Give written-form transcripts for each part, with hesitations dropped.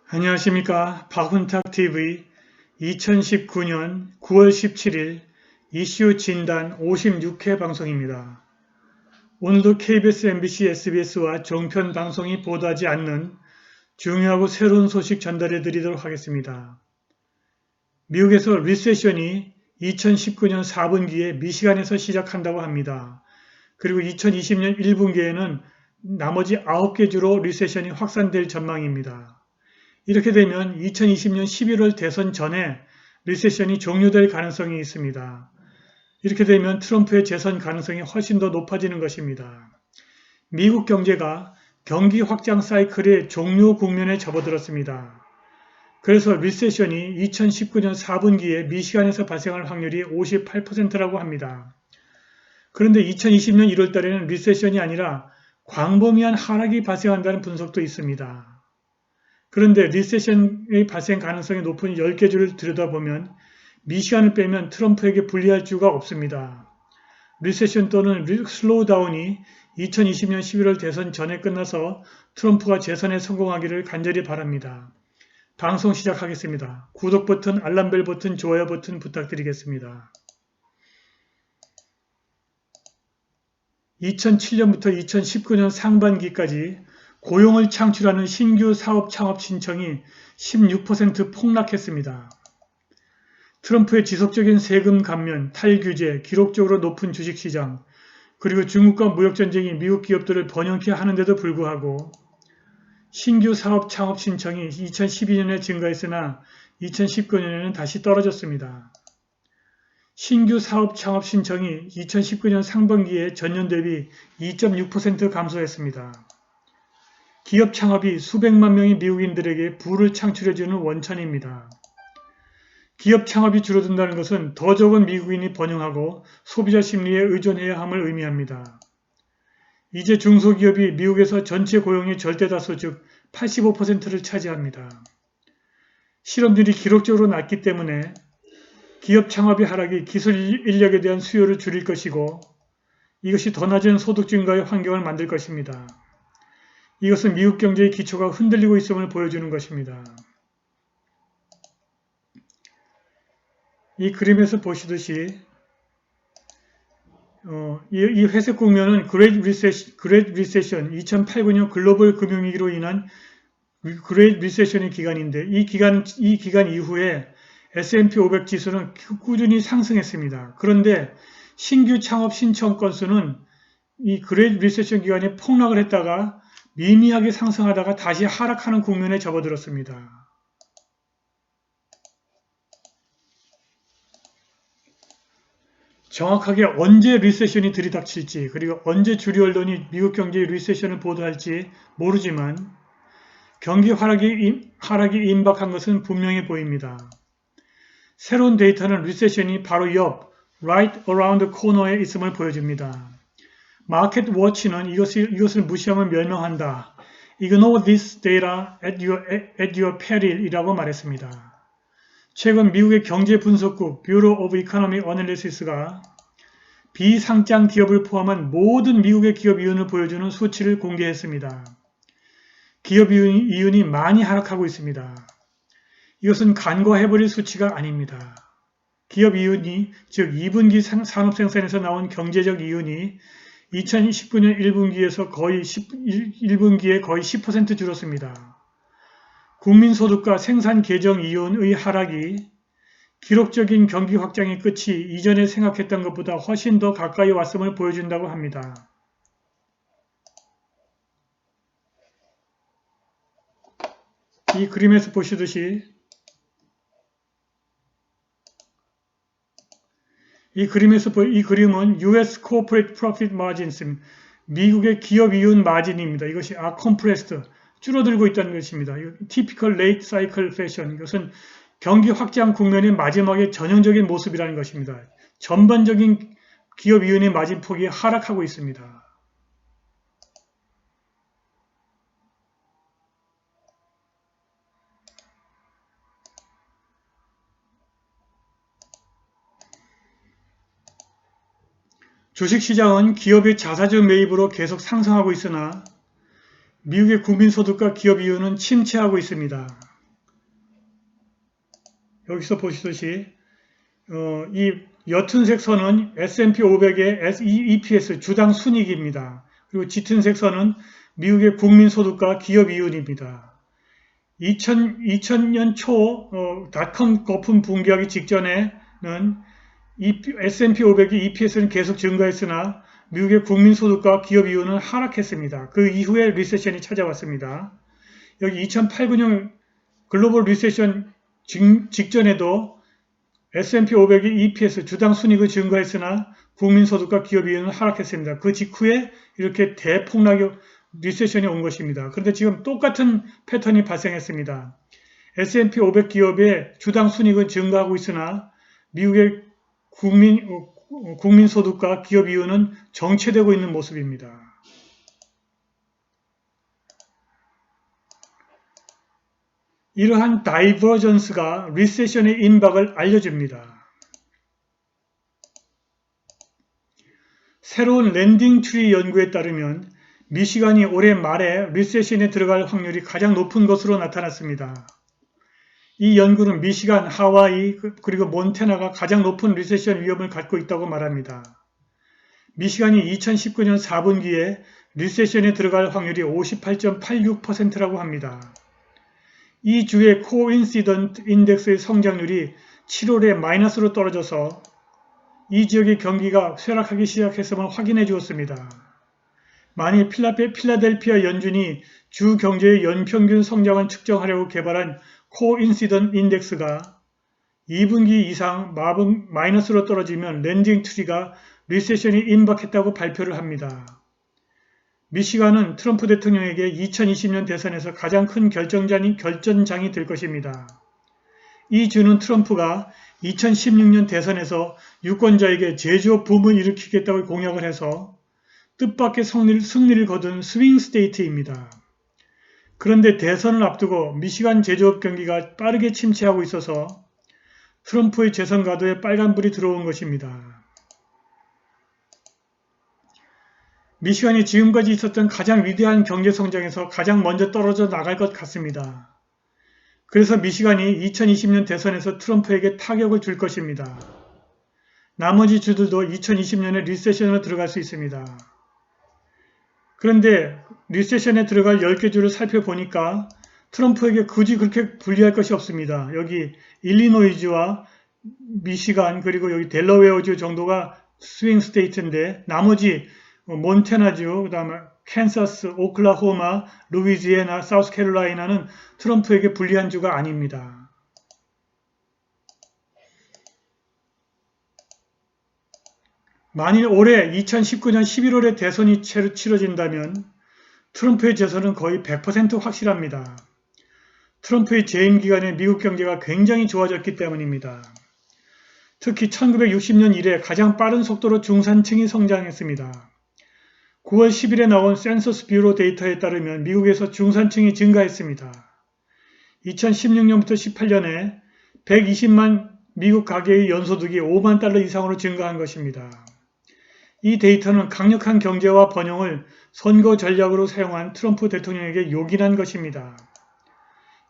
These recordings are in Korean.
안녕하십니까. 박훈탁TV 2019년 9월 17일 이슈 진단 56회 방송입니다. 오늘도 KBS, MBC, SBS와 종편 방송이 보도하지 않는 중요하고 새로운 소식 전달해 드리도록 하겠습니다. 미국에서 리세션이 2019년 4분기에 미시간에서 시작한다고 합니다. 그리고 2020년 1분기에는 나머지 9개 주로 리세션이 확산될 전망입니다. 이렇게 되면 2020년 11월 대선 전에 리세션이 종료될 가능성이 있습니다. 이렇게 되면 트럼프의 재선 가능성이 훨씬 더 높아지는 것입니다. 미국 경제가 경기 확장 사이클의 종료 국면에 접어들었습니다. 그래서 리세션이 2019년 4분기에 미시간에서 발생할 확률이 58%라고 합니다. 그런데 2020년 1월 달에는 리세션이 아니라 광범위한 하락이 발생한다는 분석도 있습니다. 그런데 리세션의 발생 가능성이 높은 10개 주를 들여다보면 미시간을 빼면 트럼프에게 불리할 주가 없습니다. 리세션 또는 슬로우다운이 2020년 11월 대선 전에 끝나서 트럼프가 재선에 성공하기를 간절히 바랍니다. 방송 시작하겠습니다. 구독 버튼, 알람벨 버튼, 좋아요 버튼 부탁드리겠습니다. 2007년부터 2019년 상반기까지 고용을 창출하는 신규 사업 창업 신청이 16% 폭락했습니다. 트럼프의 지속적인 세금 감면, 탈규제, 기록적으로 높은 주식시장, 그리고 중국과 무역전쟁이 미국 기업들을 번영케 하는데도 불구하고 신규 사업 창업 신청이 2012년에 증가했으나 2019년에는 다시 떨어졌습니다. 신규 사업 창업 신청이 2019년 상반기에 전년 대비 2.6% 감소했습니다. 기업 창업이 수백만 명의 미국인들에게 부를 창출해주는 원천입니다. 기업 창업이 줄어든다는 것은 더 적은 미국인이 번영하고 소비자 심리에 의존해야 함을 의미합니다. 이제 중소기업이 미국에서 전체 고용의 절대다수 즉 85%를 차지합니다. 실업률이 기록적으로 낮기 때문에 기업 창업의 하락이 기술 인력에 대한 수요를 줄일 것이고 이것이 더 낮은 소득 증가의 환경을 만들 것입니다. 이것은 미국 경제의 기초가 흔들리고 있음을 보여주는 것입니다. 이 그림에서 보시듯이 이 회색 국면은 그레이트 리세션 2008-9년 글로벌 금융위기로 인한 그레이트 리세션의 기간인데 이 기간 이후에 S&P 500 지수는 꾸준히 상승했습니다. 그런데 신규 창업 신청 건수는 이 그레이트 리세션 기간에 폭락을 했다가 미미하게 상승하다가 다시 하락하는 국면에 접어들었습니다. 정확하게 언제 리세션이 들이닥칠지 그리고 언제 주류 언론이 미국 경제의 리세션을 보도할지 모르지만 경기 하락이 임박한 것은 분명해 보입니다. 새로운 데이터는 리세션이 바로 옆 right around the corner에 있음을 보여줍니다. 마켓 워치는 이것을 무시하면 멸망한다. Ignore this data at your peril 이라고 말했습니다. 최근 미국의 경제 분석국 Bureau of Economic Analysis가 비상장 기업을 포함한 모든 미국의 기업 이윤을 보여주는 수치를 공개했습니다. 기업 이윤이 많이 하락하고 있습니다. 이것은 간과해버릴 수치가 아닙니다. 기업 이윤이 즉 2분기 산업생산에서 나온 경제적 이윤이 2019년 1분기에서 1분기에 거의 10% 줄었습니다. 국민소득과 생산 계정 이윤의 하락이 기록적인 경기 확장의 끝이 이전에 생각했던 것보다 훨씬 더 가까이 왔음을 보여준다고 합니다. 이 그림에서 보시듯이 이 그림은 US Corporate Profit Margins, 미국의 기업 이윤 마진입니다. 이것이 compressed, 줄어들고 있다는 것입니다. Typical Late Cycle Fashion, 이것은 경기 확장 국면의 마지막에 전형적인 모습이라는 것입니다. 전반적인 기업 이윤의 마진폭이 하락하고 있습니다. 주식시장은 기업의 자사주 매입으로 계속 상승하고 있으나 미국의 국민소득과 기업 이윤은 침체하고 있습니다. 여기서 보시듯이 이 옅은색 선은 S&P 500의 EPS 주당 순이익입니다. 그리고 짙은색 선은 미국의 국민소득과 기업이윤입니다. 2000년 초 닷컴 거품 붕괴하기 직전에는 S&P 500의 EPS는 계속 증가했으나 미국의 국민소득과 기업이윤은 하락했습니다. 그 이후에 리세션이 찾아왔습니다. 여기 2008-9년 글로벌 리세션 직전에도 S&P 500의 EPS 주당 순이익은 증가했으나 국민소득과 기업이윤은 하락했습니다. 그 직후에 이렇게 대폭락 리세션이 온 것입니다. 그런데 지금 똑같은 패턴이 발생했습니다. S&P 500 기업의 주당 순이익은 증가하고 있으나 미국의 국민소득과 기업이윤은 정체되고 있는 모습입니다. 이러한 다이버전스가 리세션의 임박을 알려줍니다. 새로운 랜딩 트리 연구에 따르면 미시간이 올해 말에 리세션에 들어갈 확률이 가장 높은 것으로 나타났습니다. 이 연구는 미시간, 하와이, 그리고 몬태나가 가장 높은 리세션 위험을 갖고 있다고 말합니다. 미시간이 2019년 4분기에 리세션에 들어갈 확률이 58.86%라고 합니다. 이 주의 코인시던트 인덱스의 성장률이 7월에 마이너스로 떨어져서 이 지역의 경기가 쇠락하기 시작했음을 확인해 주었습니다. 만일 필라델피아 연준이 주 경제의 연평균 성장을 측정하려고 개발한 코인시던트 인덱스가 2분기 이상 마이너스로 떨어지면 랜딩 트리가 리세션이 임박했다고 발표를 합니다. 미시간은 트럼프 대통령에게 2020년 대선에서 가장 큰 결전장이 될 것입니다. 이 주는 트럼프가 2016년 대선에서 유권자에게 제조업 붐을 일으키겠다고 공약을 해서 뜻밖의 승리를 거둔 스윙 스테이트입니다. 그런데 대선을 앞두고 미시간 제조업 경기가 빠르게 침체하고 있어서 트럼프의 재선 가도에 빨간불이 들어온 것입니다. 미시간이 지금까지 있었던 가장 위대한 경제 성장에서 가장 먼저 떨어져 나갈 것 같습니다. 그래서 미시간이 2020년 대선에서 트럼프에게 타격을 줄 것입니다. 나머지 주들도 2020년에 리세션으로 들어갈 수 있습니다. 그런데 리세션에 들어갈 10개 주를 살펴보니까 트럼프에게 굳이 그렇게 불리할 것이 없습니다. 여기 일리노이주와 미시간 그리고 여기 델러웨어주 정도가 스윙 스테이트인데 나머지 몬태나주, 그 다음에 캔사스, 오클라호마, 루이지애나, 사우스캐롤라이나는 트럼프에게 불리한 주가 아닙니다. 만일 올해 2019년 11월에 대선이 치러진다면 트럼프의 재선은 거의 100% 확실합니다. 트럼프의 재임 기간에 미국 경제가 굉장히 좋아졌기 때문입니다. 특히 1960년 이래 가장 빠른 속도로 중산층이 성장했습니다. 9월 10일에 나온 센서스 뷰로 데이터에 따르면 미국에서 중산층이 증가했습니다. 2016년부터 18년에 120만 미국 가계의 연소득이 5만 달러 이상으로 증가한 것입니다. 이 데이터는 강력한 경제와 번영을 선거 전략으로 사용한 트럼프 대통령에게 요긴한 것입니다.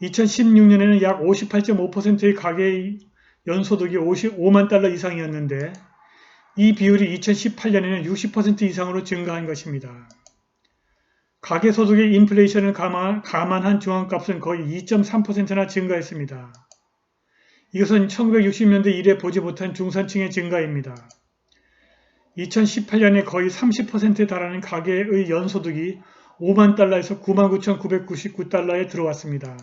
2016년에는 약 58.5%의 가계의 연소득이 5만 달러 이상이었는데 이 비율이 2018년에는 60% 이상으로 증가한 것입니다. 가계소득의 인플레이션을 감안한 중앙값은 거의 2.3%나 증가했습니다. 이것은 1960년대 이래 보지 못한 중산층의 증가입니다. 2018년에 거의 30%에 달하는 가계의 연소득이 5만 달러에서 99,999달러에 들어왔습니다.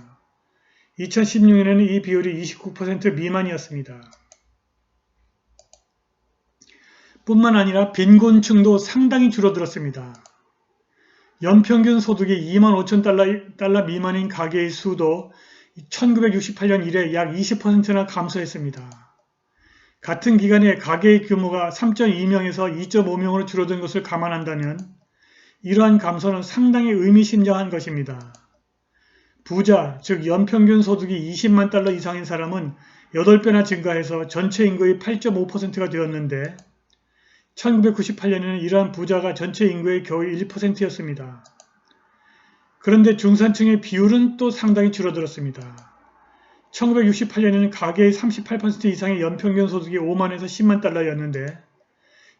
2016년에는 이 비율이 29% 미만이었습니다. 뿐만 아니라 빈곤층도 상당히 줄어들었습니다. 연평균 소득이 25,000달러 미만인 가계의 수도 1968년 이래 약 20%나 감소했습니다. 같은 기간에 가계의 규모가 3.2명에서 2.5명으로 줄어든 것을 감안한다면 이러한 감소는 상당히 의미심장한 것입니다. 부자, 즉 연평균 소득이 20만 달러 이상인 사람은 8배나 증가해서 전체 인구의 8.5%가 되었는데 1998년에는 이러한 부자가 전체 인구의 겨우 1%였습니다. 그런데 중산층의 비율은 또 상당히 줄어들었습니다. 1968년에는 가계의 38% 이상의 연평균 소득이 5만에서 10만 달러였는데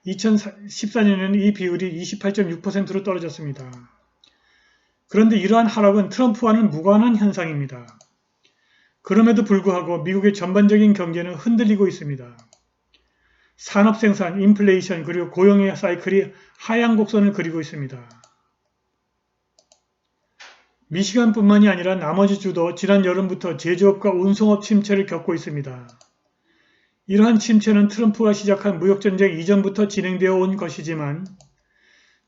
2014년에는 이 비율이 28.6%로 떨어졌습니다. 그런데 이러한 하락은 트럼프와는 무관한 현상입니다. 그럼에도 불구하고 미국의 전반적인 경제는 흔들리고 있습니다. 산업 생산, 인플레이션, 그리고 고용의 사이클이 하향 곡선을 그리고 있습니다. 미시간뿐만이 아니라 나머지 주도 지난 여름부터 제조업과 운송업 침체를 겪고 있습니다. 이러한 침체는 트럼프가 시작한 무역전쟁 이전부터 진행되어 온 것이지만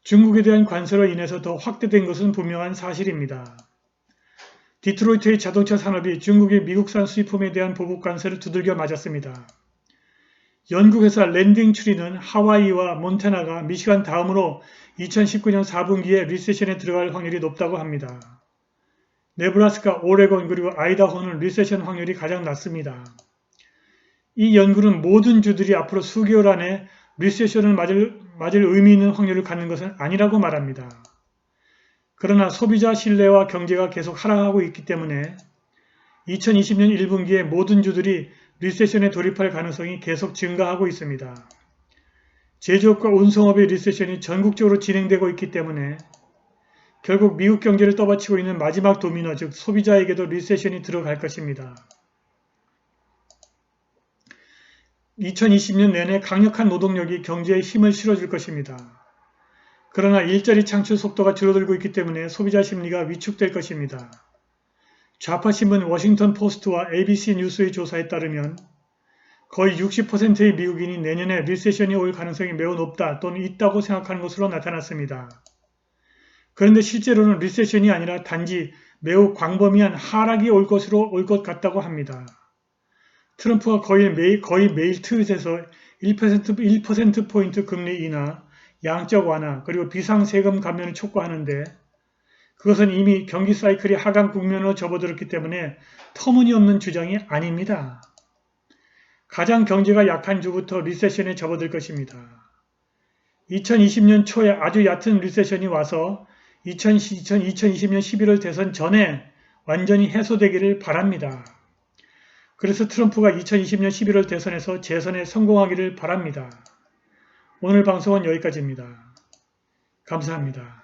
중국에 대한 관세로 인해서 더 확대된 것은 분명한 사실입니다. 디트로이트의 자동차 산업이 중국의 미국산 수입품에 대한 보복 관세를 두들겨 맞았습니다. 연구회사 랜딩 추리는 하와이와 몬태나가 미시간 다음으로 2019년 4분기에 리세션에 들어갈 확률이 높다고 합니다. 네브라스카, 오레곤 그리고 아이다호는 리세션 확률이 가장 낮습니다. 이 연구는 모든 주들이 앞으로 수개월 안에 리세션을 맞을 의미 있는 확률을 갖는 것은 아니라고 말합니다. 그러나 소비자 신뢰와 경제가 계속 하락하고 있기 때문에 2020년 1분기에 모든 주들이 리세션에 돌입할 가능성이 계속 증가하고 있습니다. 제조업과 운송업의 리세션이 전국적으로 진행되고 있기 때문에 결국 미국 경제를 떠받치고 있는 마지막 도미노, 즉 소비자에게도 리세션이 들어갈 것입니다. 2020년 내내 강력한 노동력이 경제에 힘을 실어줄 것입니다. 그러나 일자리 창출 속도가 줄어들고 있기 때문에 소비자 심리가 위축될 것입니다. 좌파신문 워싱턴 포스트와 ABC 뉴스의 조사에 따르면 거의 60%의 미국인이 내년에 리세션이 올 가능성이 매우 높다 또는 있다고 생각하는 것으로 나타났습니다. 그런데 실제로는 리세션이 아니라 단지 매우 광범위한 하락이 올 것 같다고 합니다. 트럼프가 거의 매일 트윗에서 1%포인트 금리 인하, 양적 완화, 그리고 비상세금 감면을 촉구하는데 그것은 이미 경기 사이클이 하강 국면으로 접어들었기 때문에 터무니없는 주장이 아닙니다. 가장 경제가 약한 주부터 리세션에 접어들 것입니다. 2020년 초에 아주 얕은 리세션이 와서 2020년 11월 대선 전에 완전히 해소되기를 바랍니다. 그래서 트럼프가 2020년 11월 대선에서 재선에 성공하기를 바랍니다. 오늘 방송은 여기까지입니다. 감사합니다.